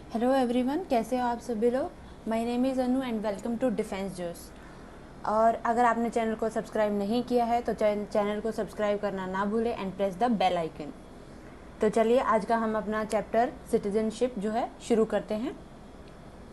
Hello everyone, कैसे हो आप सभी लोग। My name is Anu and welcome to defence juice. और अगर आपने चैनल को सब्सक्राइब नहीं किया है तो चैनल को सब्सक्राइब करना ना भूलें and press the bell icon. तो चलिए आज का हम अपना चैप्टर सिटीजनशिप जो है शुरू करते हैं।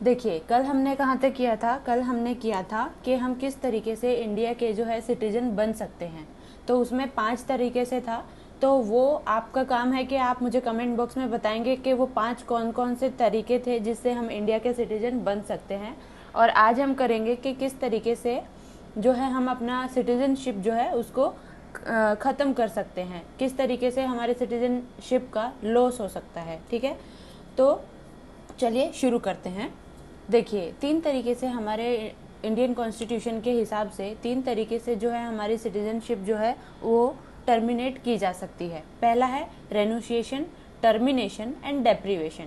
देखिए, कल हमने कहाँ तक किया था। कल हमने किया था कि हम किस तरीके से इंडिया के जो है सिटीजन बन सकते हैं। तो उसमें 5 तरीके से था। तो वो आपका काम है कि आप मुझे कमेंट बॉक्स में बताएंगे कि वो 5 कौन कौन से तरीके थे जिससे हम इंडिया के सिटीजन बन सकते हैं। और आज हम करेंगे कि किस तरीके से जो है हम अपना सिटीजनशिप जो है उसको ख़त्म कर सकते हैं, किस तरीके से हमारे सिटीजनशिप का लॉस हो सकता है। ठीक है, तो चलिए शुरू करते हैं। देखिए, 3 तरीके से हमारे इंडियन कॉन्स्टिट्यूशन के हिसाब से 3 तरीके से जो है हमारी सिटीजनशिप जो है वो टर्मिनेट की जा सकती है। पहला है रेनुशिएशन, टर्मिनेशन एंड डेप्रीवेशन।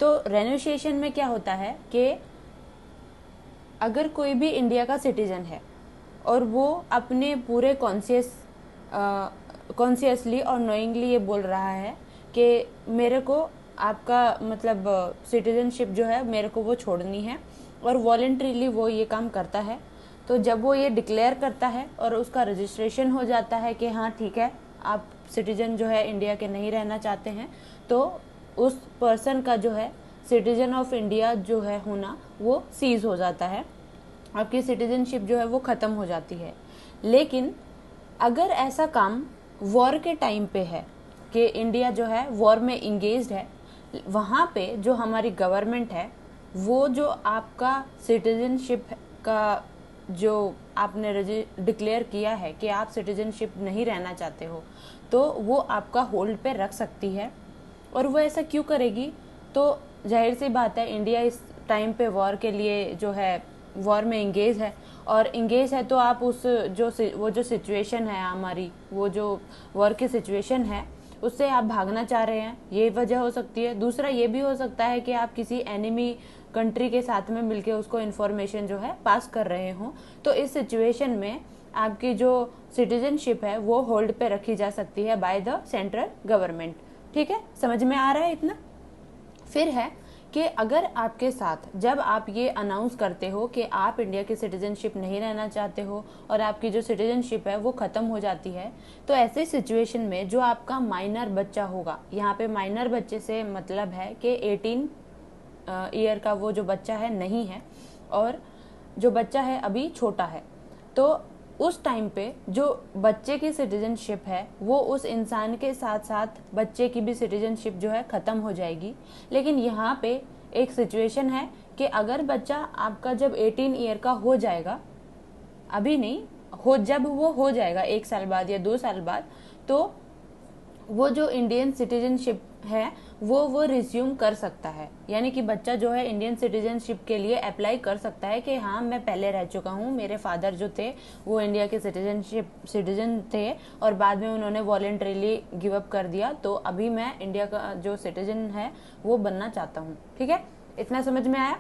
तो रेनुशिएशन में क्या होता है कि अगर कोई भी इंडिया का सिटीजन है और वो अपने पूरे कॉन्शियसली और नोइंगली ये बोल रहा है कि मेरे को आपका मतलब सिटीजनशिप जो है मेरे को वो छोड़नी है, और वॉलेंट्रीली वो ये काम करता है, तो जब वो ये डिक्लेयर करता है और उसका रजिस्ट्रेशन हो जाता है कि हाँ ठीक है, आप सिटीजन जो है इंडिया के नहीं रहना चाहते हैं, तो उस पर्सन का जो है सिटीजन ऑफ इंडिया जो है होना वो सीज हो जाता है, आपकी सिटीजनशिप जो है वो ख़त्म हो जाती है। लेकिन अगर ऐसा काम वॉर के टाइम पे है कि इंडिया जो है वॉर में इंगेज्ड है, वहाँ पे जो हमारी गवर्नमेंट है वो जो आपका सिटीजनशिप का जो आपने डिक्लेयर किया है कि आप सिटीजनशिप नहीं रहना चाहते हो, तो वो आपका होल्ड पे रख सकती है। और वो ऐसा क्यों करेगी? तो जाहिर सी बात है, इंडिया इस टाइम पे वॉर के लिए जो है वॉर में इंगेज है, और इंगेज है तो आप उस वो जो सिचुएशन है हमारी, वो जो वॉर की सिचुएशन है उससे आप भागना चाह रहे हैं, ये वजह हो सकती है। दूसरा ये भी हो सकता है कि आप किसी एनिमी कंट्री के साथ में मिलके उसको इन्फॉर्मेशन जो है पास कर रहे हों, तो इस सिचुएशन में आपकी जो सिटीजनशिप है वो होल्ड पे रखी जा सकती है बाय द सेंट्रल गवर्नमेंट। ठीक है, समझ में आ रहा है इतना? फिर है कि अगर आपके साथ जब आप ये अनाउंस करते हो कि आप इंडिया की सिटीजनशिप नहीं रहना चाहते हो और आपकी जो सिटीजनशिप है वो ख़त्म हो जाती है, तो ऐसे सिचुएशन में जो आपका माइनर बच्चा होगा, यहाँ पे माइनर बच्चे से मतलब है कि 18 ईयर का वो जो बच्चा है नहीं है, और जो बच्चा है अभी छोटा है, तो उस टाइम पे जो बच्चे की सिटीजनशिप है वो उस इंसान के साथ साथ बच्चे की भी सिटीजनशिप जो है ख़त्म हो जाएगी। लेकिन यहाँ पे एक सिचुएशन है कि अगर बच्चा आपका जब 18 ईयर का हो जाएगा, अभी नहीं हो, जब वो हो जाएगा 1 साल बाद या 2 साल बाद, तो वो जो इंडियन सिटीजनशिप है वो रिज्यूम कर सकता है। यानी कि बच्चा जो है इंडियन सिटीजनशिप के लिए अप्लाई कर सकता है कि हाँ मैं पहले रह चुका हूँ, मेरे फादर जो थे वो इंडिया के सिटीजन थे और बाद में उन्होंने वॉलेंटरीली गिव अप कर दिया, तो अभी मैं इंडिया का जो सिटीजन है वो बनना चाहता हूँ। ठीक है, इतना समझ में आया?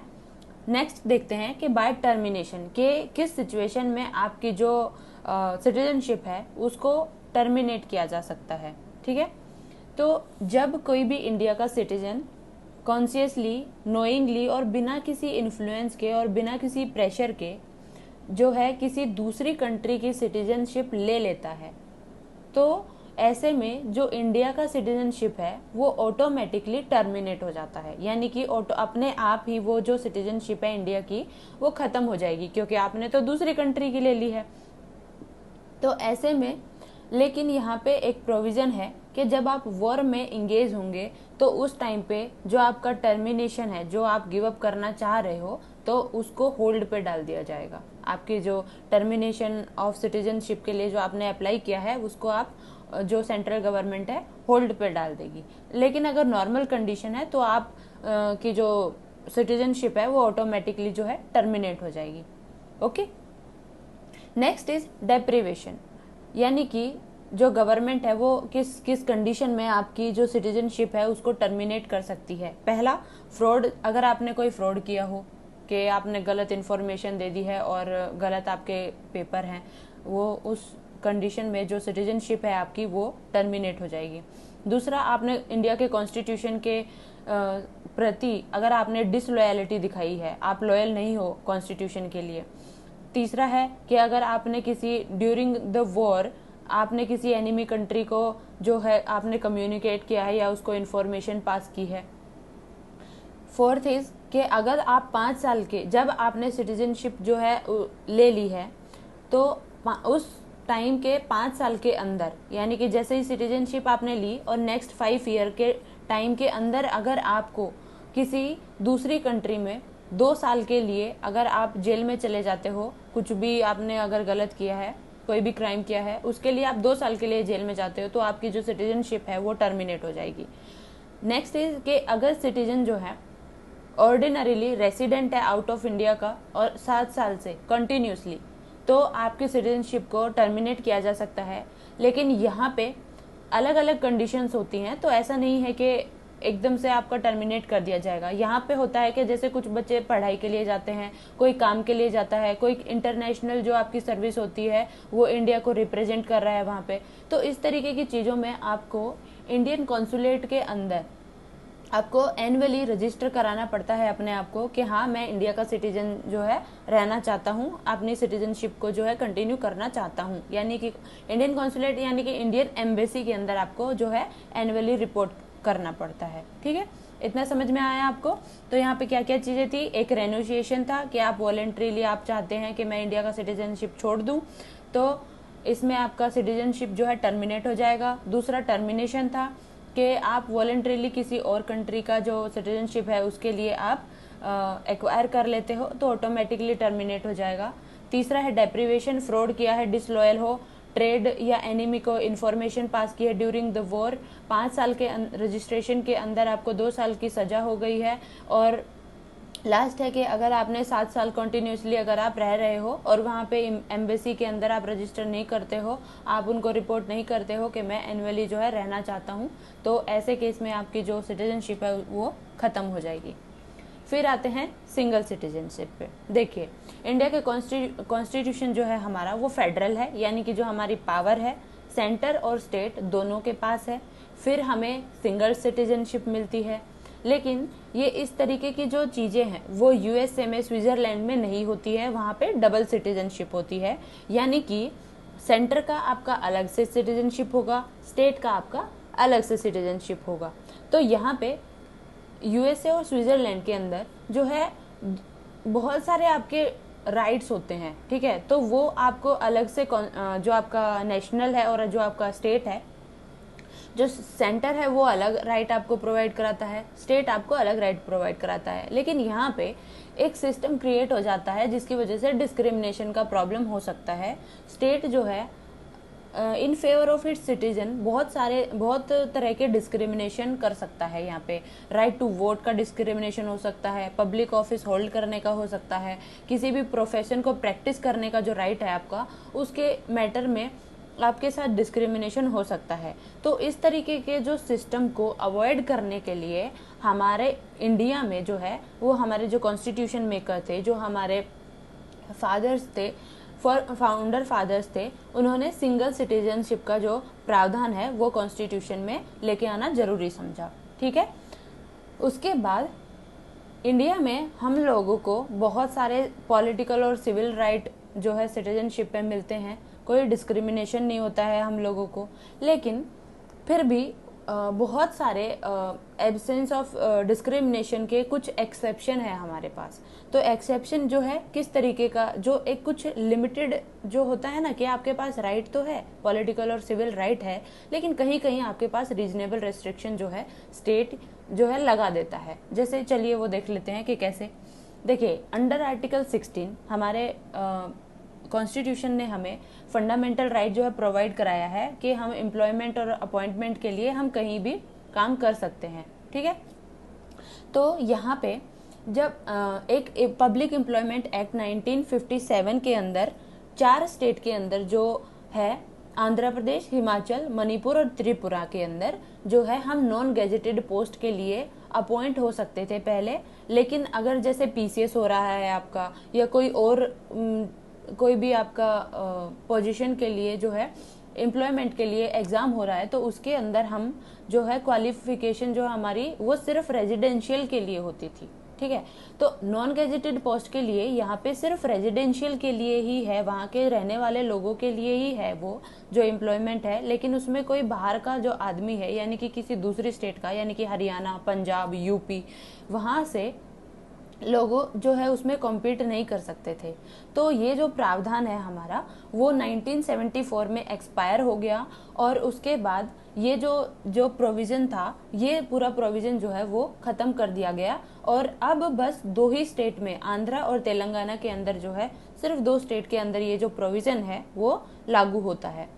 नेक्स्ट देखते हैं कि बाय टर्मिनेशन के किस सिचुएशन में आपकी जो सिटीजनशिप है उसको टर्मिनेट किया जा सकता है। ठीक है, तो जब कोई भी इंडिया का सिटीजन कॉन्शियसली, नोइंगली और बिना किसी इन्फ्लुएंस के और बिना किसी प्रेशर के जो है किसी दूसरी कंट्री की सिटीजनशिप ले लेता है, तो ऐसे में जो इंडिया का सिटीजनशिप है वो ऑटोमेटिकली टर्मिनेट हो जाता है। यानी कि अपने आप ही वो जो सिटीजनशिप है इंडिया की वो ख़त्म हो जाएगी, क्योंकि आपने तो दूसरी कंट्री की ले ली है। तो ऐसे में लेकिन यहाँ पे एक प्रोविज़न है कि जब आप वॉर में इंगेज होंगे तो उस टाइम पे जो आपका टर्मिनेशन है, जो आप गिव अप करना चाह रहे हो, तो उसको होल्ड पे डाल दिया जाएगा। आपकी जो टर्मिनेशन ऑफ सिटीजनशिप के लिए जो आपने अप्लाई किया है उसको आप जो सेंट्रल गवर्नमेंट है होल्ड पे डाल देगी। लेकिन अगर नॉर्मल कंडीशन है तो आप की जो सिटीजनशिप है वो ऑटोमेटिकली जो है टर्मिनेट हो जाएगी। Okay, next is deprivation. यानी कि जो गवर्नमेंट है वो किस किस कंडीशन में आपकी जो सिटीजनशिप है उसको टर्मिनेट कर सकती है। पहला, फ्रॉड। अगर आपने कोई फ्रॉड किया हो कि आपने गलत इन्फॉर्मेशन दे दी है और गलत आपके पेपर हैं, वो उस कंडीशन में जो सिटीजनशिप है आपकी वो टर्मिनेट हो जाएगी। दूसरा, आपने इंडिया के कॉन्स्टिट्यूशन के प्रति अगर आपने डिसलॉयलिटी दिखाई है, आप लॉयल नहीं हो कॉन्स्टिट्यूशन के लिए। तीसरा है कि अगर आपने किसी ड्यूरिंग द वॉर आपने किसी एनिमी कंट्री को जो है आपने कम्युनिकेट किया है या उसको इन्फॉर्मेशन पास की है। फोर्थ इज कि अगर आप 5 साल के जब आपने सिटीजनशिप जो है ले ली है, तो उस टाइम के 5 साल के अंदर, यानी कि जैसे ही सिटीजनशिप आपने ली और नेक्स्ट 5 ईयर के टाइम के अंदर अगर आपको किसी दूसरी कंट्री में 2 साल के लिए अगर आप जेल में चले जाते हो, कुछ भी आपने अगर गलत किया है, कोई भी क्राइम किया है, उसके लिए आप 2 साल के लिए जेल में जाते हो, तो आपकी जो सिटीजनशिप है वो टर्मिनेट हो जाएगी। नेक्स्ट इज कि अगर सिटीजन जो है ऑर्डिनरीली रेसिडेंट है आउट ऑफ इंडिया का और 7 साल से कंटिन्यूसली, तो आपकी सिटीजनशिप को टर्मिनेट किया जा सकता है। लेकिन यहाँ पे अलग अलग कंडीशंस होती हैं, तो ऐसा नहीं है कि एकदम से आपका टर्मिनेट कर दिया जाएगा। यहाँ पे होता है कि जैसे कुछ बच्चे पढ़ाई के लिए जाते हैं, कोई काम के लिए जाता है, कोई इंटरनेशनल जो आपकी सर्विस होती है वो इंडिया को रिप्रेजेंट कर रहा है वहाँ पे, तो इस तरीके की चीज़ों में आपको इंडियन कॉन्सुलेट के अंदर आपको एनुअली रजिस्टर कराना पड़ता है अपने आप को कि हाँ मैं इंडिया का सिटीजन जो है रहना चाहता हूँ, अपनी सिटीजनशिप को जो है कंटिन्यू करना चाहता हूँ। यानी कि इंडियन कॉन्सुलेट यानी कि इंडियन एम्बेसी के अंदर आपको जो है एनुअली रिपोर्ट करना पड़ता है। ठीक है, इतना समझ में आया आपको? तो यहाँ पे क्या क्या चीज़ें थी, एक रेनोशिएशन था कि आप वॉलेंट्रीली आप चाहते हैं कि मैं इंडिया का सिटीजनशिप छोड़ दूँ, तो इसमें आपका सिटीजनशिप जो है टर्मिनेट हो जाएगा। दूसरा टर्मिनेशन था कि आप वॉलेंट्रीली किसी और कंट्री का जो सिटीजनशिप है उसके लिए आप एक्वायर कर लेते हो, तो ऑटोमेटिकली टर्मिनेट हो जाएगा। तीसरा है डेप्रीवेशन, फ्रॉड किया है, डिसलॉयल हो, ट्रेड या एनिमी को इन्फॉर्मेशन पास की है ड्यूरिंग द वॉर, 5 साल के रजिस्ट्रेशन के अंदर आपको 2 साल की सजा हो गई है। और लास्ट है कि अगर आपने 7 साल कंटिन्यूसली अगर आप रह रहे हो और वहाँ पे एम्बेसी के अंदर आप रजिस्टर नहीं करते हो, आप उनको रिपोर्ट नहीं करते हो कि मैं एनुअली जो है रहना चाहता हूँ, तो ऐसे केस में आपकी जो सिटीजनशिप है वो ख़त्म हो जाएगी। फिर आते हैं सिंगल सिटीजनशिप पे। देखिए, इंडिया के कॉन्स्टिट्यूशन जो है हमारा वो फेडरल है, यानी कि जो हमारी पावर है सेंटर और स्टेट दोनों के पास है। फिर हमें सिंगल सिटीजनशिप मिलती है, लेकिन ये इस तरीके की जो चीज़ें हैं वो यूएसए में, स्विट्जरलैंड में नहीं होती है, वहाँ पे डबल सिटीजनशिप होती है। यानी कि सेंटर का आपका अलग से सिटीजनशिप होगा, स्टेट का आपका अलग से सिटीजनशिप होगा। तो यहाँ पे यूएसए और स्विट्जरलैंड के अंदर जो है बहुत सारे आपके राइट्स होते हैं, ठीक है, तो वो आपको अलग से जो आपका नेशनल है और जो आपका स्टेट है, जो सेंटर है वो अलग राइट आपको प्रोवाइड कराता है, स्टेट आपको अलग राइट प्रोवाइड कराता है। लेकिन यहाँ पे एक सिस्टम क्रिएट हो जाता है जिसकी वजह से डिस्क्रिमिनेशन का प्रॉब्लम हो सकता है। स्टेट जो है in favour of its citizen बहुत तरह के डिस्क्रिमिनेशन कर सकता है। यहाँ पे राइट टू वोट का डिस्क्रिमिनेशन हो सकता है, पब्लिक ऑफिस होल्ड करने का हो सकता है, किसी भी प्रोफेशन को प्रैक्टिस करने का जो राइट है आपका, उसके मैटर में आपके साथ डिस्क्रिमिनेशन हो सकता है। तो इस तरीके के जो सिस्टम को अवॉइड करने के लिए हमारे इंडिया में जो है वो हमारे जो कॉन्स्टिट्यूशन मेकर थे, जो हमारे फादर्स थे, फाउंडर फादर्स थे, उन्होंने सिंगल सिटीजनशिप का जो प्रावधान है वो कॉन्स्टिट्यूशन में लेके आना जरूरी समझा। ठीक है, उसके बाद इंडिया में हम लोगों को बहुत सारे पॉलिटिकल और सिविल राइट जो है सिटीजनशिप पे मिलते हैं, कोई डिस्क्रिमिनेशन नहीं होता है हम लोगों को। लेकिन फिर भी बहुत सारे एब्सेंस ऑफ डिस्क्रिमिनेशन के कुछ एक्सेप्शन है हमारे पास। तो एक्सेप्शन जो है किस तरीके का, जो एक कुछ लिमिटेड जो होता है ना कि आपके पास राइट तो है, पॉलिटिकल और सिविल राइट है, लेकिन कहीं कहीं आपके पास रीजनेबल रेस्ट्रिक्शन जो है स्टेट जो है लगा देता है। जैसे चलिए वो देख लेते हैं कि कैसे। देखिए, अंडर आर्टिकल 16 हमारे कॉन्स्टिट्यूशन ने हमें फंडामेंटल राइट जो है प्रोवाइड कराया है कि हम एम्प्लॉयमेंट और अपॉइंटमेंट के लिए हम कहीं भी काम कर सकते हैं। ठीक है, तो यहाँ पे जब एक पब्लिक एम्प्लॉयमेंट एक्ट 1957 के अंदर 4 स्टेट के अंदर जो है, आंध्र प्रदेश, हिमाचल, मणिपुर और त्रिपुरा के अंदर जो है हम नॉन गेजेटेड पोस्ट के लिए अपॉइंट हो सकते थे पहले। लेकिन अगर जैसे पीसीएस हो रहा है आपका या कोई और कोई भी आपका पोजीशन के लिए जो है एम्प्लॉयमेंट के लिए एग्ज़ाम हो रहा है तो उसके अंदर हम जो है क्वालिफिकेशन जो हमारी वो सिर्फ रेजिडेंशियल के लिए होती थी, ठीक है। तो नॉन गेजेटेड पोस्ट के लिए यहाँ पे सिर्फ रेजिडेंशियल के लिए ही है, वहाँ के रहने वाले लोगों के लिए ही है वो जो एम्प्लॉयमेंट है, लेकिन उसमें कोई बाहर का जो आदमी है यानी कि किसी दूसरी स्टेट का यानी कि हरियाणा, पंजाब, यूपी, वहाँ से लोगों जो है उसमें कॉम्पीट नहीं कर सकते थे। तो ये जो प्रावधान है हमारा वो 1974 में एक्सपायर हो गया और उसके बाद ये जो प्रोविज़न था ये पूरा प्रोविज़न जो है वो ख़त्म कर दिया गया और अब बस 2 ही स्टेट में, आंध्रा और तेलंगाना के अंदर जो है सिर्फ 2 स्टेट के अंदर ये जो प्रोविज़न है वो लागू होता है,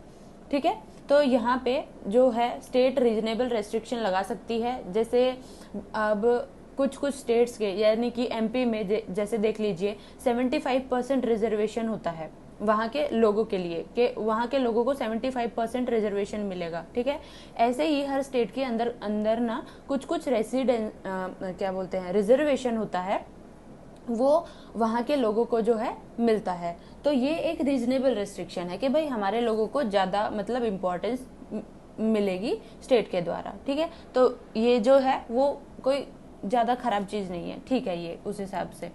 ठीक है। तो यहाँ पे जो है स्टेट रीजनेबल रेस्ट्रिक्शन लगा सकती है, जैसे अब कुछ स्टेट्स के यानी कि एमपी में जैसे देख लीजिए 75% रिजर्वेशन होता है वहाँ के लोगों के लिए, कि वहाँ के लोगों को 75% रिजर्वेशन मिलेगा, ठीक है। ऐसे ही हर स्टेट के अंदर ना कुछ रेसिडेंट क्या बोलते हैं रिजर्वेशन होता है, वो वहाँ के लोगों को जो है मिलता है। तो ये एक रीजनेबल रेस्ट्रिक्शन है कि भाई हमारे लोगों को ज़्यादा मतलब इम्पोर्टेंस मिलेगी स्टेट के द्वारा, ठीक है। तो ये जो है वो कोई ज़्यादा खराब चीज़ नहीं है, ठीक है, ये उस हिसाब से।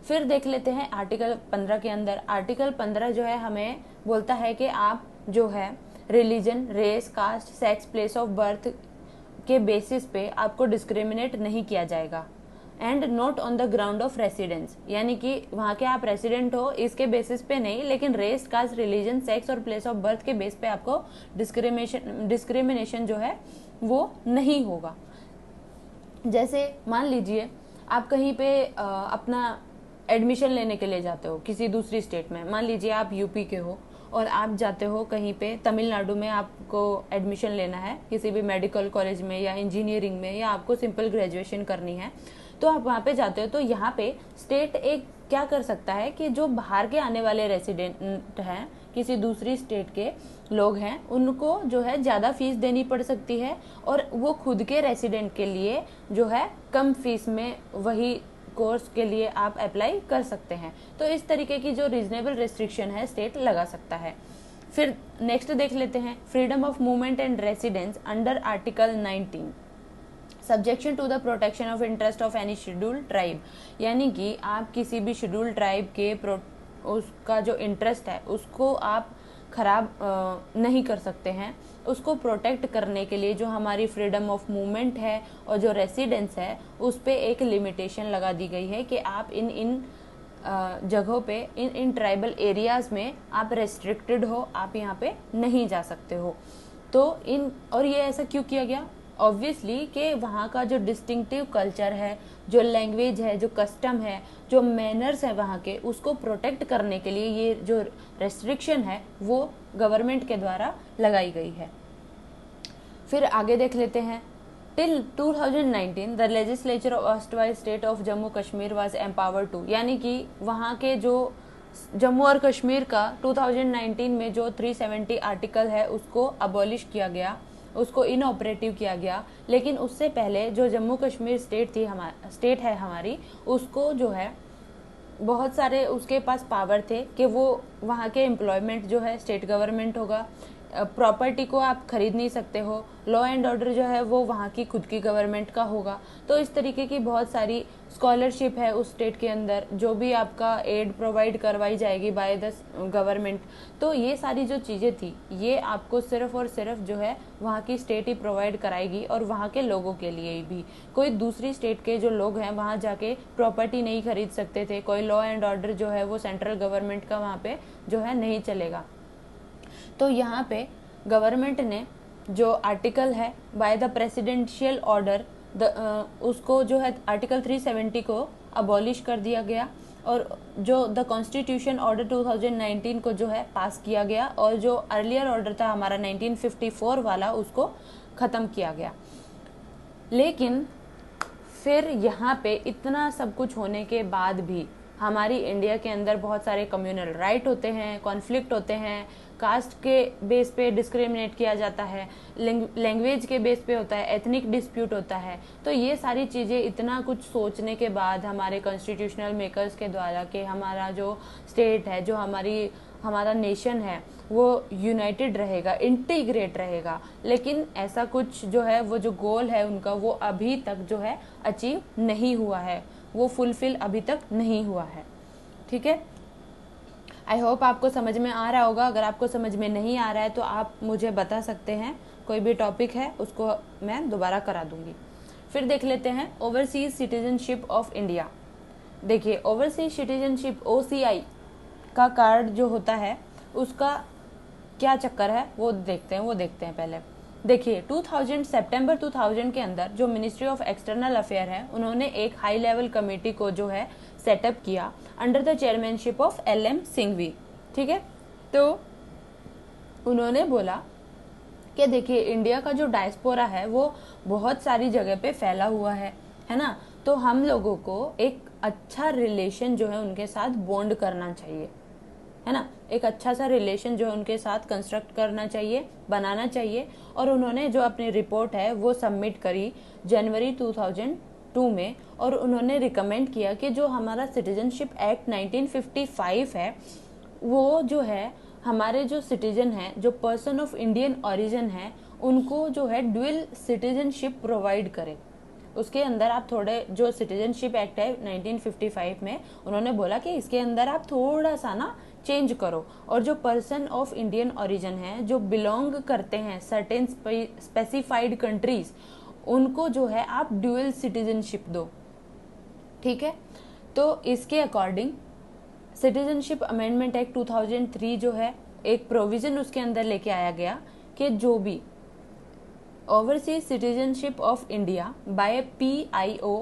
फिर देख लेते हैं आर्टिकल 15 के अंदर। आर्टिकल 15 जो है हमें बोलता है कि आप जो है religion, race, caste, sex, place of birth के बेसिस पे आपको डिस्क्रिमिनेट नहीं किया जाएगा and not on the ground of residence, यानी कि वहाँ के आप रेसिडेंट हो इसके बेसिस पे नहीं, लेकिन रेस, कास्ट, रिलीजन, सेक्स और प्लेस ऑफ बर्थ के बेस पे आपको डिस्क्रिमिनेशन जो है वो नहीं होगा। जैसे मान लीजिए आप कहीं पे अपना एडमिशन लेने के लिए जाते हो किसी दूसरी स्टेट में, मान लीजिए आप यूपी के हो और आप जाते हो कहीं पे तमिलनाडु में, आपको एडमिशन लेना है किसी भी मेडिकल कॉलेज में या इंजीनियरिंग में, या आपको सिंपल ग्रेजुएशन करनी है, तो आप वहाँ पे जाते हो। तो यहाँ पे स्टेट एक क्या कर सकता है कि जो बाहर के आने वाले रेसिडेंट हैं, किसी दूसरी स्टेट के लोग हैं, उनको जो है ज़्यादा फीस देनी पड़ सकती है और वो खुद के रेसिडेंट के लिए जो है कम फीस में वही कोर्स के लिए आप अप्लाई कर सकते हैं। तो इस तरीके की जो रीजनेबल रेस्ट्रिक्शन है स्टेट लगा सकता है। फिर नेक्स्ट देख लेते हैं freedom of movement and residence under article 19 subjection to the protection of interest of any scheduled tribe, यानी कि आप किसी भी शेड्यूल्ड ट्राइब के उसका जो इंटरेस्ट है उसको आप खराब नहीं कर सकते हैं। उसको प्रोटेक्ट करने के लिए जो हमारी फ्रीडम ऑफ मूवमेंट है और जो रेसिडेंस है उस पे एक लिमिटेशन लगा दी गई है कि आप इन जगहों पे इन ट्राइबल एरियाज में आप रेस्ट्रिक्टेड हो, आप यहाँ पे नहीं जा सकते हो। तो और ये ऐसा क्यों किया गया? ऑब्वियसली कि वहाँ का जो डिस्टिंक्टिव कल्चर है, जो लैंग्वेज है, जो कस्टम है, जो मैनर्स है वहाँ के, उसको प्रोटेक्ट करने के लिए ये जो रेस्ट्रिक्शन है वो गवर्नमेंट के द्वारा लगाई गई है। फिर आगे देख लेते हैं till 2019 the legislature of erstwhile state of Jammu Kashmir was empowered to, यानी कि वहाँ के जो जम्मू और कश्मीर का 2019 में जो 370 आर्टिकल है उसको अबॉलिश किया गया, उसको इनऑपरेटिव किया गया। लेकिन उससे पहले जो जम्मू कश्मीर स्टेट है हमारी, उसको जो है बहुत सारे उसके पास पावर थे कि वो वहाँ के एम्प्लॉयमेंट जो है स्टेट गवर्नमेंट होगा, प्रॉपर्टी को आप खरीद नहीं सकते हो, लॉ एंड ऑर्डर जो है वो वहाँ की खुद की गवर्नमेंट का होगा। तो इस तरीके की बहुत सारी स्कॉलरशिप है उस स्टेट के अंदर, जो भी आपका एड प्रोवाइड करवाई जाएगी बाय द गवर्नमेंट। तो ये सारी जो चीज़ें थी ये आपको सिर्फ और सिर्फ जो है वहाँ की स्टेट ही प्रोवाइड कराएगी और वहाँ के लोगों के लिए भी। कोई दूसरी स्टेट के जो लोग हैं वहाँ जाके प्रॉपर्टी नहीं खरीद सकते थे, कोई लॉ एंड ऑर्डर जो है वो सेंट्रल गवर्नमेंट का वहाँ पे जो है नहीं चलेगा। तो यहाँ पे गवर्नमेंट ने जो आर्टिकल है बाय द प्रेसिडेंशियल ऑर्डर उसको जो है आर्टिकल 370 को अबॉलिश कर दिया गया और जो द कॉन्स्टिट्यूशन ऑर्डर 2019 को जो है पास किया गया और जो अर्लियर ऑर्डर था हमारा 1954 वाला उसको ख़त्म किया गया। लेकिन फिर यहाँ पे इतना सब कुछ होने के बाद भी हमारी इंडिया के अंदर बहुत सारे कम्युनल राइट होते हैं, कॉन्फ्लिक्ट होते हैं, कास्ट के बेस पे डिस्क्रिमिनेट किया जाता है, लैंग्वेज के बेस पे होता है, एथनिक डिस्प्यूट होता है। तो ये सारी चीज़ें इतना कुछ सोचने के बाद हमारे कॉन्स्टिट्यूशनल मेकर्स के द्वारा कि हमारा जो स्टेट है, जो हमारी हमारा नेशन है वो यूनाइटेड रहेगा, इंटीग्रेट रहेगा। लेकिन ऐसा कुछ जो है वो जो गोल है उनका वो अभी तक जो है अचीव नहीं हुआ है, वो फुलफिल अभी तक नहीं हुआ है। ठीक है, आई होप आपको समझ में आ रहा होगा। अगर आपको समझ में नहीं आ रहा है तो आप मुझे बता सकते हैं, कोई भी टॉपिक है उसको मैं दोबारा करा दूंगी। फिर देख लेते हैं ओवरसीज सिटीजनशिप ऑफ इंडिया। देखिए ओवरसीज सिटीजनशिप OCI का कार्ड जो होता है उसका क्या चक्कर है वो देखते हैं पहले। देखिए 2000 सितंबर 2000 के अंदर जो मिनिस्ट्री ऑफ एक्सटर्नल अफेयर है उन्होंने एक हाई लेवल कमेटी को जो है सेटअप किया under the chairmanship of LM Singhvi. ठीक है, तो उन्होंने बोला कि देखिए इंडिया का जो डायस्पोरा है वो बहुत सारी जगह पे फैला हुआ है ना, तो हम लोगों को एक अच्छा रिलेशन जो है उनके साथ बॉन्ड करना चाहिए, है ना, एक अच्छा सा रिलेशन जो है उनके साथ कंस्ट्रक्ट करना चाहिए, बनाना चाहिए। और उन्होंने जो अपनी रिपोर्ट है वो सबमिट करी जनवरी 2002 में, और उन्होंने रिकमेंड किया कि जो हमारा सिटीजनशिप एक्ट 1955 है वो जो है हमारे जो सिटीजन हैं, जो पर्सन ऑफ इंडियन ओरिजिन है, उनको जो है ड्यूअल सिटीजनशिप प्रोवाइड करे। उसके अंदर आप थोड़े जो सिटीजनशिप एक्ट है 1955 में उन्होंने बोला कि इसके अंदर आप थोड़ा सा ना चेंज करो, और जो पर्सन ऑफ इंडियन ओरिजिन है जो बिलोंग करते हैं सर्टेन स्पेसिफाइड कंट्रीज, उनको जो है आप ड्यूअल सिटीजनशिप दो। ठीक है, तो इसके अकॉर्डिंग सिटीजनशिप अमेंडमेंट एक्ट 2003 जो है एक प्रोविजन उसके अंदर लेके आया गया कि जो भी overseas citizenship of India by PIO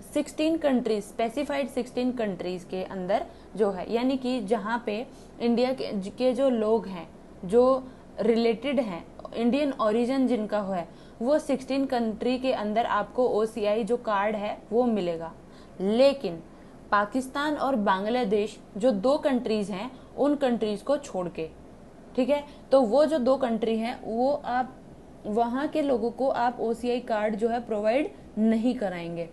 16 countries, specified 16 countries के अंदर जो है, यानी कि जहाँ पे इंडिया के जो लोग हैं जो रिलेटेड हैं, इंडियन ओरिजिन जिनका है, वो 16 कंट्री के अंदर आपको OCI जो कार्ड है वो मिलेगा। लेकिन पाकिस्तान और बांग्लादेश जो 2 कंट्रीज हैं उन कंट्रीज को छोड़ के, ठीक है, तो वो जो 2 कंट्री हैं वो आप वहाँ के लोगों को आप OCI कार्ड जो है प्रोवाइड नहीं कराएंगे।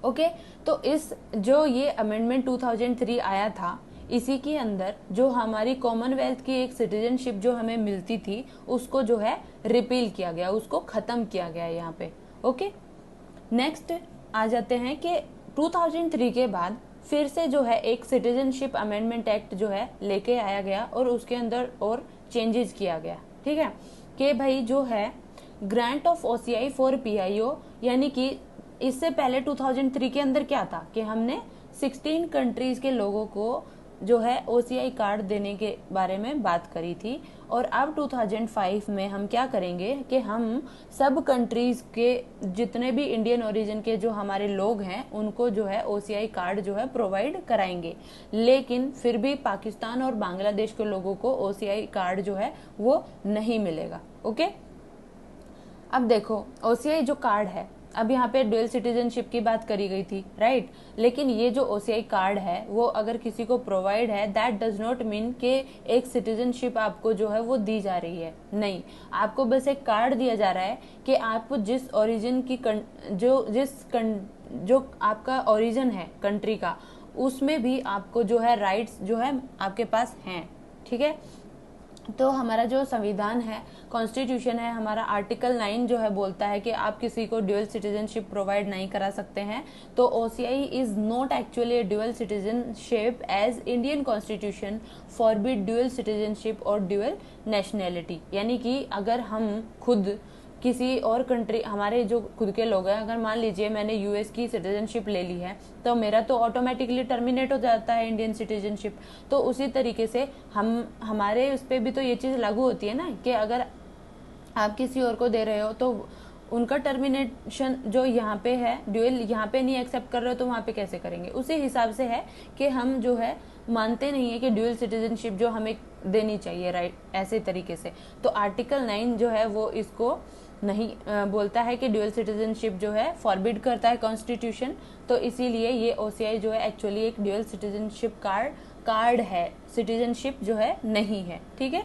ओके, तो इस जो ये अमेंडमेंट 2003 आया था, इसी के अंदर जो हमारी कॉमनवेल्थ की एक सिटीजनशिप जो हमें मिलती थी उसको जो है रिपील किया गया, उसको खत्म किया गया यहाँ पे। ओके, नेक्स्ट आ जाते हैं कि 2003 के बाद फिर से जो है एक सिटीजनशिप अमेंडमेंट एक्ट जो है लेके आया गया और उसके अंदर और चेंजेस किया गया। ठीक है, कि भाई जो है grant of OCI for PIO, यानी कि इससे पहले 2003 के अंदर क्या था कि हमने 16 कंट्रीज के लोगों को जो है OCI कार्ड देने के बारे में बात करी थी, और अब 2005 में हम क्या करेंगे कि हम सब कंट्रीज के जितने भी इंडियन ओरिजिन के जो हमारे लोग हैं उनको जो है OCI कार्ड जो है प्रोवाइड कराएंगे। लेकिन फिर भी पाकिस्तान और बांग्लादेश के लोगों को OCI कार्ड जो है वो नहीं मिलेगा। ओके, अब देखो OCI जो कार्ड है, अब यहाँ पे ड्यूअल सिटीजनशिप की बात करी गई थी, राइट, लेकिन ये जो OCI कार्ड है वो अगर किसी को प्रोवाइड है, दैट डज नॉट मीन कि एक सिटीजनशिप आपको जो है वो दी जा रही है। नहीं, आपको बस एक कार्ड दिया जा रहा है कि आपको जिस ओरिजिन की जो आपका ओरिजिन है कंट्री का, उसमें भी आपको जो है राइट्स जो है आपके पास हैं। ठीक है, तो हमारा जो संविधान है, कॉन्स्टिट्यूशन है हमारा, आर्टिकल 9 जो है बोलता है कि आप किसी को ड्यूअल सिटीजनशिप प्रोवाइड नहीं करा सकते हैं। तो OCI is not actually a dual citizenship as Indian constitution forbid dual citizenship और ड्यूअल नेशनैलिटी। यानी कि अगर हम खुद किसी और कंट्री, हमारे जो खुद के लोग हैं, अगर मान लीजिए मैंने US की सिटीजनशिप ले ली है तो मेरा तो ऑटोमेटिकली टर्मिनेट हो जाता है इंडियन सिटीजनशिप। तो उसी तरीके से हमारे उस पर भी तो ये चीज़ लागू होती है ना कि अगर आप किसी और को दे रहे हो तो उनका टर्मिनेशन जो यहाँ पे है, ड्यूअल यहाँ पे नहीं एक्सेप्ट कर रहे हो तो वहाँ पे कैसे करेंगे। उसी हिसाब से है कि हम जो है मानते नहीं है कि ड्यूअल सिटीजनशिप जो हमें देनी चाहिए, राइट, ऐसे तरीके से। तो आर्टिकल 9 जो है वो इसको नहीं बोलता है कि ड्यूअल सिटीजनशिप जो है फॉरबिड करता है कॉन्स्टिट्यूशन। तो इसीलिए ये OCI जो है एक्चुअली एक ड्यूअल सिटीजनशिप कार्ड है, सिटीजनशिप जो है नहीं है। ठीक है,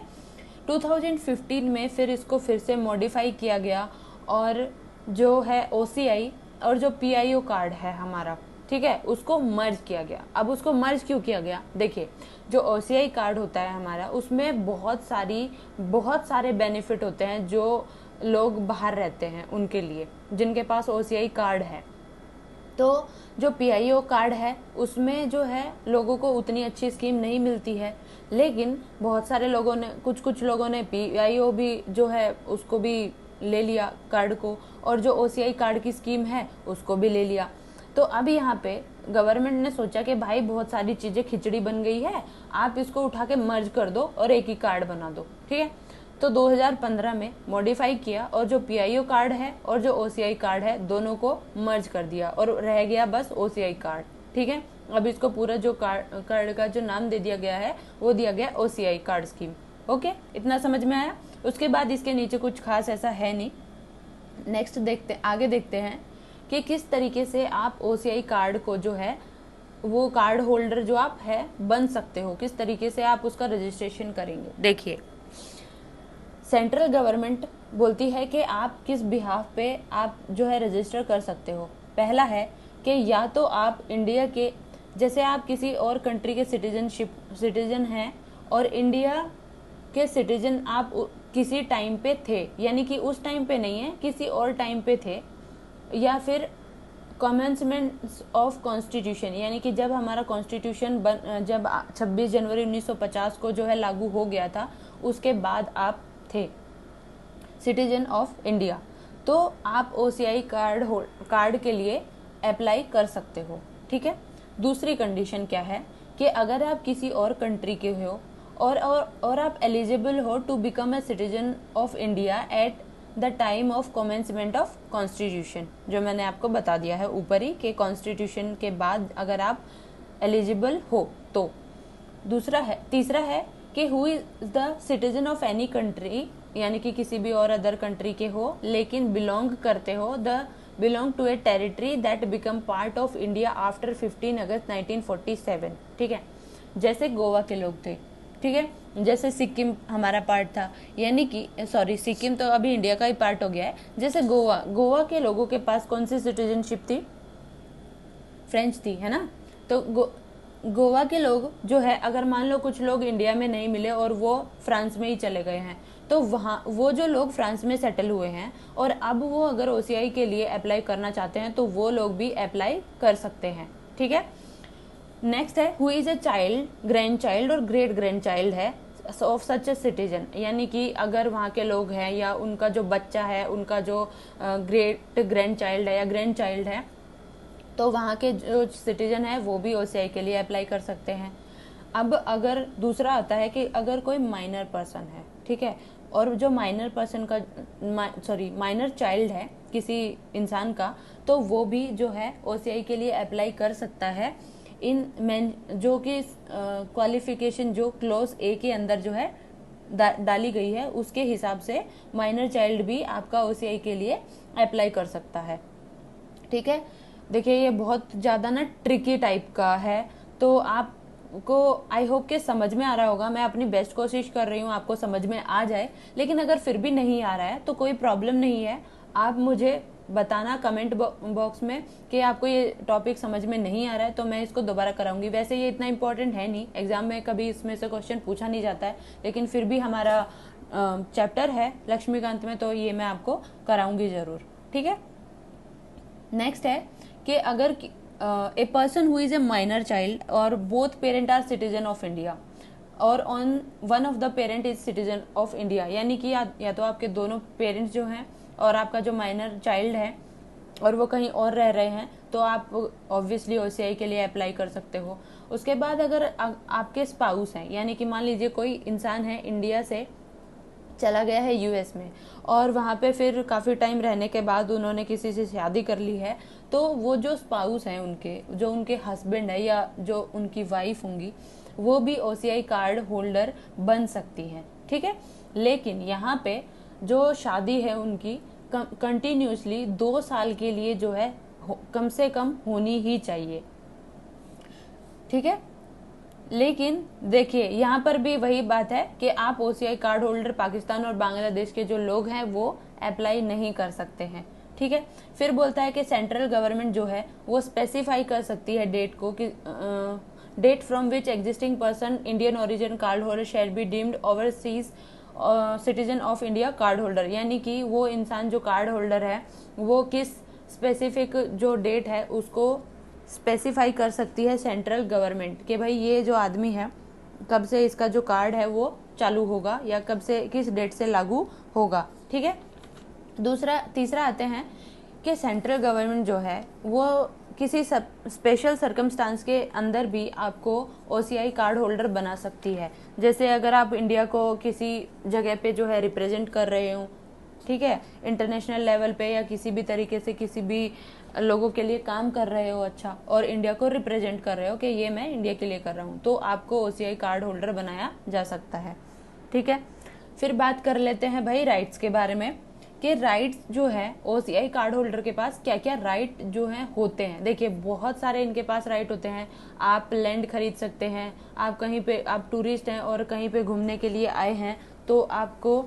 2015 में फिर इसको फिर से मॉडिफाई किया गया, और जो है OCI और जो PIO कार्ड है हमारा, ठीक है, उसको मर्ज किया गया। अब उसको मर्ज क्यों किया गया, देखिए जो OCI कार्ड होता है हमारा, उसमें बहुत सारे बेनिफिट होते हैं जो लोग बाहर रहते हैं उनके लिए, जिनके पास OCI कार्ड है। तो जो PIO कार्ड है उसमें जो है लोगों को उतनी अच्छी स्कीम नहीं मिलती है, लेकिन बहुत सारे लोगों ने, कुछ लोगों ने PIO भी जो है उसको भी ले लिया कार्ड को, और जो OCI कार्ड की स्कीम है उसको भी ले लिया। तो अब यहाँ पे गवर्नमेंट ने सोचा कि भाई बहुत सारी चीज़ें खिचड़ी बन गई है, आप इसको उठा के मर्ज कर दो और एक ही कार्ड बना दो, ठीक है। तो 2015 में मॉडिफाई किया और जो PIO कार्ड है और जो OCI कार्ड है दोनों को मर्ज कर दिया और रह गया बस OCI कार्ड, ठीक है। अब इसको पूरा जो कार्ड का जो नाम दे दिया गया है वो दिया गया OCI कार्ड स्कीम। ओके, इतना समझ में आया। उसके बाद इसके नीचे कुछ खास ऐसा है नहीं। नेक्स्ट आगे देखते हैं कि किस तरीके से आप OCI कार्ड को जो है वो कार्ड होल्डर जो आप है बन सकते हो, किस तरीके से आप उसका रजिस्ट्रेशन करेंगे। देखिए सेंट्रल गवर्नमेंट बोलती है कि आप किस बिहाफ पे आप जो है रजिस्टर कर सकते हो। पहला है कि या तो आप इंडिया के, जैसे आप किसी और कंट्री के सिटीजन हैं और इंडिया के सिटीजन आप किसी टाइम पे थे, यानी कि उस टाइम पे नहीं है, किसी और टाइम पे थे, या फिर कमेंसमेंट ऑफ कॉन्स्टिट्यूशन, यानी कि जब हमारा कॉन्स्टिट्यूशन जब 26 जनवरी 1950 को जो है लागू हो गया था उसके बाद आप थे सिटीजन ऑफ इंडिया, तो आप OCI कार्ड के लिए अप्लाई कर सकते हो, ठीक है। दूसरी कंडीशन क्या है कि अगर आप किसी और कंट्री के हो और आप एलिजिबल हो to become a citizen of India at the time of commencement of constitution, जो मैंने आपको बता दिया है ऊपर ही कि कॉन्स्टिट्यूशन के बाद अगर आप एलिजिबल हो तो। तीसरा है कि who is the citizen of any country, यानी कि किसी भी और अदर कंट्री के हो लेकिन बिलोंग करते हो belong to a territory that become part of India after 15 August 1947, ठीक है। जैसे गोवा के लोग थे, ठीक है, जैसे सिक्किम हमारा पार्ट था, यानी कि सिक्किम तो अभी इंडिया का ही पार्ट हो गया है। जैसे गोवा के लोगों के पास कौन सी सिटीजनशिप थी, फ्रेंच थी, है ना। तो गोवा के लोग जो है, अगर मान लो कुछ लोग इंडिया में नहीं मिले और वो फ्रांस में ही चले गए हैं, तो वहाँ वो जो लोग फ्रांस में सेटल हुए हैं और अब वो अगर OCI के लिए अप्लाई करना चाहते हैं तो वो लोग भी अप्लाई कर सकते हैं, ठीक है। नेक्स्ट है who is a child, grand child और ग्रेट ग्रैंड चाइल्ड है ऑफ सच ए सिटीजन, यानी कि अगर वहाँ के लोग हैं या उनका जो बच्चा है, उनका जो ग्रेट ग्रैंड चाइल्ड है या ग्रैंड चाइल्ड है, तो वहाँ के जो सिटीजन है वो भी OCI के लिए अप्लाई कर सकते हैं। अब अगर दूसरा आता है कि अगर कोई माइनर पर्सन है, ठीक है, और जो माइनर पर्सन का माइनर चाइल्ड है किसी इंसान का, तो वो भी जो है OCI के लिए अप्लाई कर सकता है इन जो कि क्वालिफिकेशन जो क्लोज A के अंदर जो है डाली गई है उसके हिसाब से माइनर चाइल्ड भी आपका OCI के लिए अप्लाई कर सकता है, ठीक है। देखिए ये बहुत ज़्यादा ना ट्रिकी टाइप का है, तो आपको आई होप के समझ में आ रहा होगा। मैं अपनी बेस्ट कोशिश कर रही हूँ आपको समझ में आ जाए, लेकिन अगर फिर भी नहीं आ रहा है तो कोई प्रॉब्लम नहीं है, आप मुझे बताना कमेंट बॉक्स में कि आपको ये टॉपिक समझ में नहीं आ रहा है, तो मैं इसको दोबारा कराऊंगी। वैसे ये इतना इंपॉर्टेंट है नहीं, एग्जाम में कभी इसमें से क्वेश्चन पूछा नहीं जाता है, लेकिन फिर भी हमारा चैप्टर है लक्ष्मीकांत में, तो ये मैं आपको कराऊंगी ज़रूर, ठीक है। नेक्स्ट है कि अगर a person who is a minor child और both parent are citizen of India और on one of the parent is citizen of India, यानी कि या तो आपके दोनों पेरेंट्स जो हैं और आपका जो माइनर चाइल्ड है और वो कहीं और रह रहे हैं, तो आप ऑब्वियसली OCI के लिए अप्लाई कर सकते हो। उसके बाद अगर आपके स्पाउस हैं, यानी कि मान लीजिए कोई इंसान है इंडिया से चला गया है US में और वहाँ पे फिर काफ़ी टाइम रहने के बाद उन्होंने किसी से शादी कर ली है, तो वो जो स्पाउस हैं उनके, जो उनके हस्बैंड है या जो उनकी वाइफ होंगी, वो भी OCI कार्ड होल्डर बन सकती हैं, ठीक है। लेकिन यहाँ पे जो शादी है उनकी कंटिन्यूसली 2 साल के लिए जो है कम से कम होनी ही चाहिए, ठीक है। लेकिन देखिए यहाँ पर भी वही बात है कि आप OCI कार्ड होल्डर पाकिस्तान और बांग्लादेश के जो लोग हैं वो अप्लाई नहीं कर सकते हैं, ठीक है। फिर बोलता है कि सेंट्रल गवर्नमेंट जो है वो स्पेसिफाई कर सकती है डेट को कि date from which existing person Indian origin card holder shall be deemed overseas citizen of India card holder, यानी कि वो इंसान जो कार्ड होल्डर है वो किस स्पेसिफिक जो डेट है उसको स्पेसिफाई कर सकती है सेंट्रल गवर्नमेंट कि भाई ये जो आदमी है कब से इसका जो कार्ड है वो चालू होगा या कब से किस डेट से लागू होगा, ठीक है। तीसरा आते हैं कि सेंट्रल गवर्नमेंट जो है वो किसी स्पेशल सर्कमस्टांस के अंदर भी आपको ओसीआई कार्ड होल्डर बना सकती है। जैसे अगर आप इंडिया को किसी जगह पे जो है रिप्रेजेंट कर रहे हो, ठीक है, इंटरनेशनल लेवल पे या किसी भी तरीके से किसी भी लोगों के लिए काम कर रहे हो अच्छा, और इंडिया को रिप्रेजेंट कर रहे हो कि ये मैं इंडिया के लिए कर रहा हूँ, तो आपको ओसीआई कार्ड होल्डर बनाया जा सकता है, ठीक है। फिर बात कर लेते हैं भाई राइट्स के बारे में कि राइट्स जो है ओसीआई कार्ड होल्डर के पास क्या क्या राइट जो है होते हैं। देखिए बहुत सारे इनके पास राइट होते हैं। आप लैंड खरीद सकते हैं, आप कहीं पे आप टूरिस्ट हैं और कहीं पे घूमने के लिए आए हैं तो आपको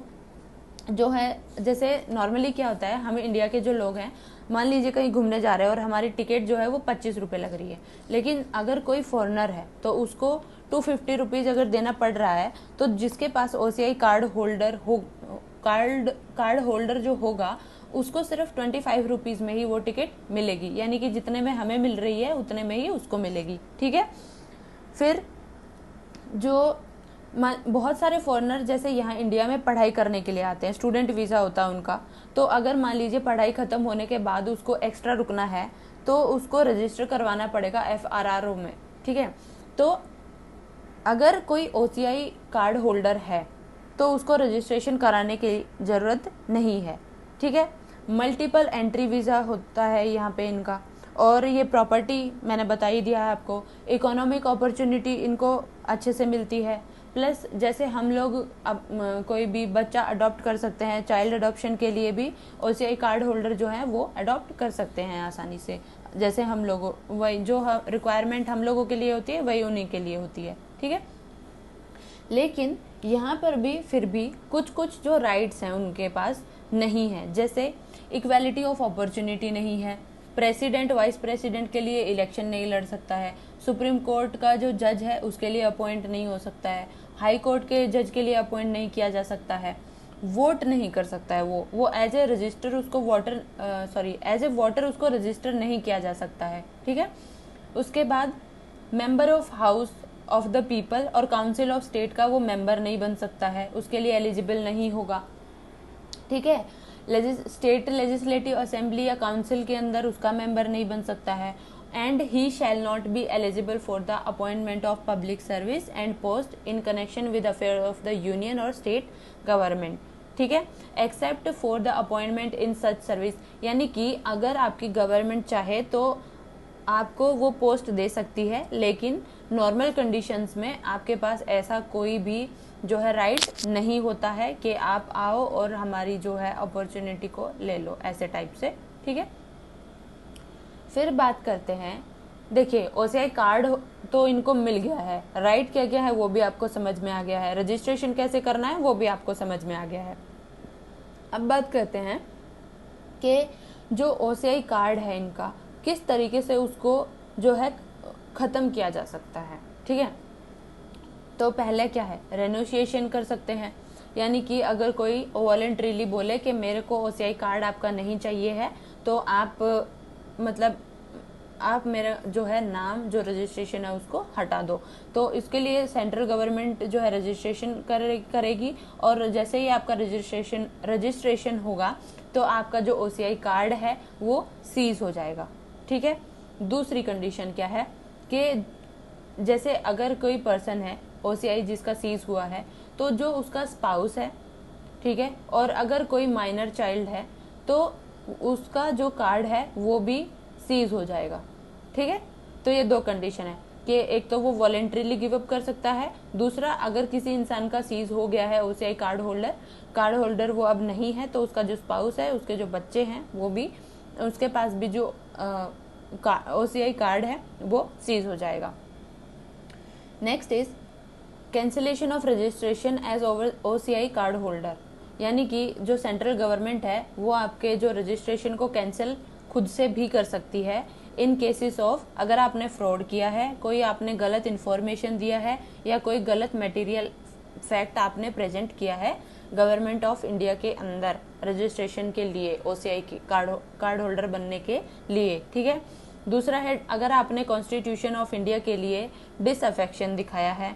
जो है, जैसे नॉर्मली क्या होता है, हम इंडिया के जो लोग हैं मान लीजिए कहीं घूमने जा रहे हैं और हमारी टिकट जो है वो 25 रुपये लग रही है, लेकिन अगर कोई फॉरेनर है तो उसको 250 रुपीज़ अगर देना पड़ रहा है, तो जिसके पास ओसीआई कार्ड होल्डर जो होगा उसको सिर्फ 25 रुपीज़ में ही वो टिकट मिलेगी, यानी कि जितने में हमें मिल रही है उतने में ही उसको मिलेगी, ठीक है। फिर जो बहुत सारे फॉरेनर जैसे यहाँ इंडिया में पढ़ाई करने के लिए आते हैं, स्टूडेंट वीज़ा होता है उनका, तो अगर मान लीजिए पढ़ाई ख़त्म होने के बाद उसको एक्स्ट्रा रुकना है तो उसको रजिस्टर करवाना पड़ेगा FRRO में, ठीक है। तो अगर कोई ओसीआई कार्ड होल्डर है तो उसको रजिस्ट्रेशन कराने की ज़रूरत नहीं है, ठीक है। मल्टीपल एंट्री वीज़ा होता है यहाँ पे इनका, और ये प्रॉपर्टी मैंने बता ही दिया है आपको। इकोनॉमिक अपॉर्चुनिटी इनको अच्छे से मिलती है, प्लस जैसे हम लोग अब कोई भी बच्चा अडॉप्ट कर सकते हैं, चाइल्ड अडॉप्शन के लिए भी ओसीआई कार्ड होल्डर जो है वो अडॉप्ट कर सकते हैं आसानी से। जैसे हम लोगों वही जो रिक्वायरमेंट हम लोगों के लिए होती है वही उन्हीं के लिए होती है, ठीक है। लेकिन यहाँ पर भी फिर भी कुछ कुछ जो राइट्स हैं उनके पास नहीं है, जैसे इक्वालिटी ऑफ अपॉर्चुनिटी नहीं है, प्रेसिडेंट वाइस प्रेसिडेंट के लिए इलेक्शन नहीं लड़ सकता है, सुप्रीम कोर्ट का जो जज है उसके लिए अपॉइंट नहीं हो सकता है, हाई कोर्ट के जज के लिए अपॉइंट नहीं किया जा सकता है, वोट नहीं कर सकता है, वो एज ए रजिस्टर उसको एज ए वोटर उसको रजिस्टर नहीं किया जा सकता है, ठीक है। उसके बाद member of house of the people और काउंसिल ऑफ स्टेट का वो मेंबर नहीं बन सकता है, उसके लिए एलिजिबल नहीं होगा, ठीक है। स्टेट लेजिस्लेटिव असेंबली या काउंसिल के अंदर उसका मेंबर नहीं बन सकता है। And he shall not be eligible for the appointment of public service and post in connection with affair of the union और स्टेट गवर्नमेंट, ठीक है, except for the appointment in such service, यानी कि अगर आपकी गवर्नमेंट चाहे तो आपको वो पोस्ट दे सकती है, लेकिन नॉर्मल कंडीशंस में आपके पास ऐसा कोई भी जो है राइट नहीं होता है कि आप आओ और हमारी जो है अपॉर्चुनिटी को ले लो, ऐसे टाइप से, ठीक है। फिर बात करते हैं, देखिए ओसीआई कार्ड तो इनको मिल गया है, राइट क्या क्या है वो भी आपको समझ में आ गया है, रजिस्ट्रेशन कैसे करना है वो भी आपको समझ में आ गया है। अब बात करते हैं कि जो ओसीआई कार्ड है इनका किस तरीके से उसको जो है ख़त्म किया जा सकता है, ठीक है। तो पहले क्या है, रेनोशिएशन कर सकते हैं, यानी कि अगर कोई वॉलंटरीली बोले कि मेरे को ओसीआई कार्ड आपका नहीं चाहिए है, तो आप मतलब आप मेरा जो है नाम जो रजिस्ट्रेशन है उसको हटा दो, तो इसके लिए सेंट्रल गवर्नमेंट जो है रजिस्ट्रेशन करेगी, और जैसे ही आपका रजिस्ट्रेशन होगा तो आपका जो ओसीआई कार्ड है वो सीज हो जाएगा, ठीक है। दूसरी कंडीशन क्या है कि जैसे अगर कोई पर्सन है ओसीआई जिसका सीज हुआ है, तो जो उसका स्पाउस है, ठीक है, और अगर कोई माइनर चाइल्ड है तो उसका जो कार्ड है वो भी सीज हो जाएगा, ठीक है। तो ये दो कंडीशन है कि एक तो वो वॉलेंट्रीली गिव अप कर सकता है, दूसरा अगर किसी इंसान का सीज हो गया है ओसीआई कार्ड होल्डर वो अब नहीं है, तो उसका जो स्पाउस है, उसके जो बच्चे हैं वो भी, उसके पास भी जो ओसीआई कार्ड है वो सीज हो जाएगा। Next is cancellation of registration as OCI card holder, यानी कि जो सेंट्रल गवर्नमेंट है वो आपके जो रजिस्ट्रेशन को कैंसिल खुद से भी कर सकती है इन केसेस ऑफ अगर आपने फ्रॉड किया है, कोई आपने गलत इन्फॉर्मेशन दिया है या कोई गलत मटेरियल फैक्ट आपने प्रेजेंट किया है गवर्नमेंट ऑफ इंडिया के अंदर रजिस्ट्रेशन के लिए, ओसीआई कार्ड होल्डर बनने के लिए। ठीक है। दूसरा है अगर आपने कॉन्स्टिट्यूशन ऑफ इंडिया के लिए डिसअफेक्शन दिखाया है,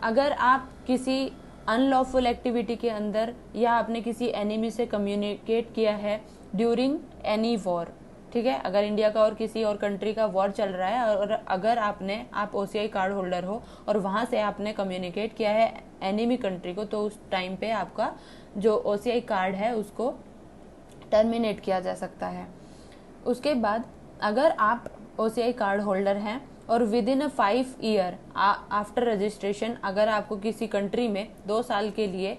अगर आप किसी अनलॉफुल एक्टिविटी के अंदर या आपने किसी एनिमी से कम्युनिकेट किया है ड्यूरिंग एनी वॉर। ठीक है। अगर इंडिया का और किसी और कंट्री का वॉर चल रहा है और अगर आप ओसीआई कार्ड होल्डर हो और वहां से आपने कम्युनिकेट किया है एनिमी कंट्री को, तो उस टाइम पे आपका जो ओसीआई कार्ड है उसको टर्मिनेट किया जा सकता है। उसके बाद अगर आप ओसीआई कार्ड होल्डर हैं और with in 5 year after registration अगर आपको किसी कंट्री में 2 साल के लिए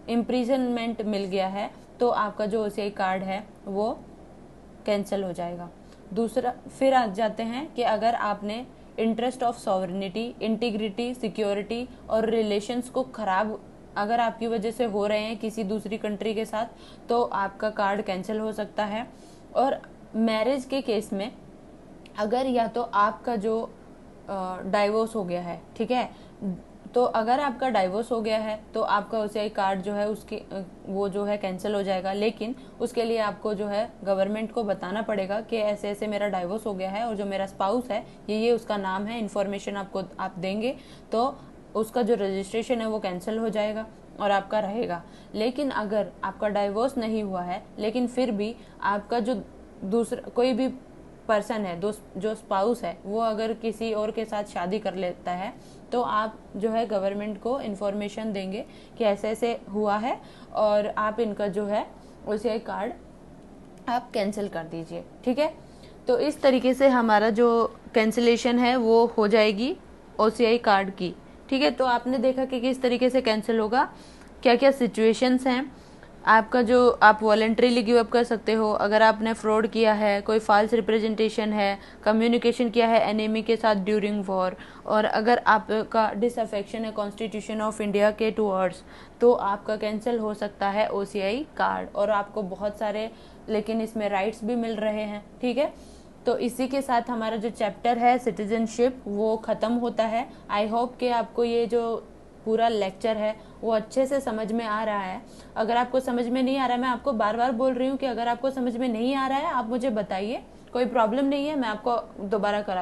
इम्प्रिजनमेंट मिल गया है तो आपका जो ओसीआई कार्ड है वो कैंसिल हो जाएगा। दूसरा फिर आ जाते हैं कि अगर आपने interest of sovereignty, integrity, security और रिलेशंस को खराब अगर आपकी वजह से हो रहे हैं किसी दूसरी कंट्री के साथ तो आपका कार्ड कैंसिल हो सकता है। और मैरिज के केस में अगर या तो आपका जो डाइवोर्स हो गया है, ठीक है, तो अगर आपका डाइवोर्स हो गया है तो आपका ओसीआई कार्ड जो है उसके वो जो है कैंसिल हो जाएगा, लेकिन उसके लिए आपको जो है गवर्नमेंट को बताना पड़ेगा कि ऐसे ऐसे मेरा डाइवोर्स हो गया है और जो मेरा स्पाउस है ये उसका नाम है, इन्फॉर्मेशन आपको आप देंगे तो उसका जो रजिस्ट्रेशन है वो कैंसिल हो जाएगा और आपका रहेगा। लेकिन अगर आपका डाइवोर्स नहीं हुआ है लेकिन फिर भी आपका जो दूसरा कोई भी पर्सन है जो स्पाउस है वो अगर किसी और के साथ शादी कर लेता है तो आप जो है गवर्नमेंट को इन्फॉर्मेशन देंगे कि ऐसे ऐसे हुआ है और आप इनका जो है ओसीआई कार्ड आप कैंसिल कर दीजिए। ठीक है। तो इस तरीके से हमारा जो कैंसिलेशन है वो हो जाएगी ओसीआई कार्ड की। ठीक है। तो आपने देखा कि किस तरीके से कैंसिल होगा, क्या क्या सिचुएशंस हैं। आपका जो आप वॉलेंट्रीली गिव अप कर सकते हो अगर आपने फ्रॉड किया है, कोई फॉल्स रिप्रेजेंटेशन है, कम्युनिकेशन किया है एनिमी के साथ ड्यूरिंग वॉर, और अगर आपका डिसअफेक्शन है कॉन्स्टिट्यूशन ऑफ इंडिया के टूवर्ड्स तो आपका कैंसिल हो सकता है ओसीआई कार्ड और आपको बहुत सारे लेकिन इसमें राइट्स भी मिल रहे हैं। ठीक है। तो इसी के साथ हमारा जो चैप्टर है सिटीजनशिप वो ख़त्म होता है। आई होप कि आपको ये जो पूरा लेक्चर है वो अच्छे से समझ में आ रहा है। अगर आपको समझ में नहीं आ रहा है, मैं आपको बार बार बोल रही हूँ कि अगर आपको समझ में नहीं आ रहा है आप मुझे बताइए, कोई प्रॉब्लम नहीं है, मैं आपको दोबारा करा